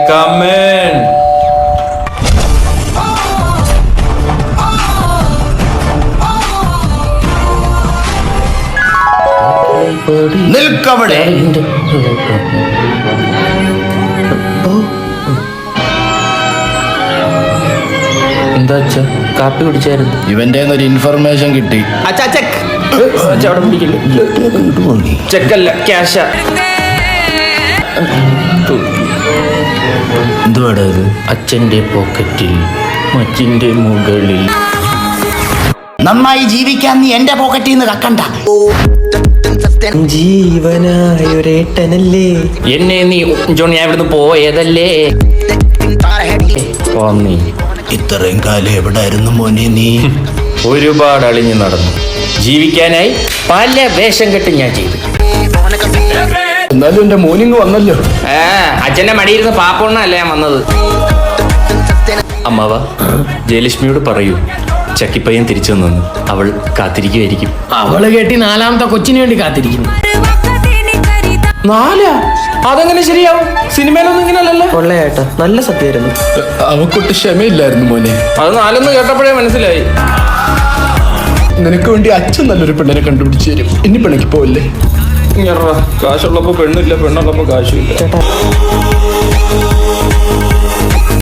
come in. നിൽക്കവിടെ. എന്താ അച്ഛാ, കാപ്പി കുടിച്ചായിരുന്നു? ഇവന്റെ ഒരു ഇൻഫർമേഷൻ കിട്ടി. ചെക്കല്ല, ക്യാഷാ. എന്തുവാടാ ഇത്? അച്ഛന്റെ പോക്കറ്റിൽ, മച്ചിന്റെ മുകളിൽ. നന്നായി ജീവിക്കാൻ നീ എന്റെ പോക്കറ്റിൽ നിന്ന് കക്കണ്ട. ജീവനായൊരേട്ടനല്ലേ എന്നെ നീ ജോണി ഞാൻ ഇവിടുന്ന് പോയതല്ലേ. നീ ഇത്രയും കാലം എവിടായിരുന്നു മോനെ നീ? ഒരുപാട് അളിഞ്ഞു നടന്നു. ജീവിക്കാനായി പല വേഷം കെട്ട് ഞാൻ ചെയ്തു. എന്നാലും എന്റെ മോനിങ് വന്നല്ലോ. അച്ഛന്റെ മടിയിരുന്ന് പാപ്പൊണ്ണല്ലേ ഞാൻ വന്നത്. അമ്മാവ, ജയലക്ഷ്മിയോട് പറയൂ ചക്കിപ്പയ്യൻ തിരിച്ചു വന്നു. അവൾ കാത്തിരിക്കുമായിരിക്കും. അവള് കെട്ടി നാലാമത്തെ കൊച്ചിന് വേണ്ടി കാത്തിരിക്കുന്നു. നാലാ? അതെങ്ങനെ ശരിയാവും? സിനിമയിലൊന്നും ഇങ്ങനെയല്ലല്ലോ. കൊള്ളയേട്ടാ, നല്ല സത്യമായിരുന്നു. അവക്കൊട്ട് ക്ഷമയില്ലായിരുന്നു മോനെ. അത് നാലൊന്ന് കേട്ടപ്പോഴേ മനസ്സിലായി. നിനക്ക് വേണ്ടി അച്ഛൻ നല്ലൊരു പെണ്ണിനെ കണ്ടുപിടിച്ചു തരും. ഇനി പെണ്ണിക്ക് പോവില്ലേ? കാശുള്ളപ്പോ പെണ്ണില്ല, പെണ്ണുള്ളപ്പോ കാശുമില്ല. ചേട്ടാ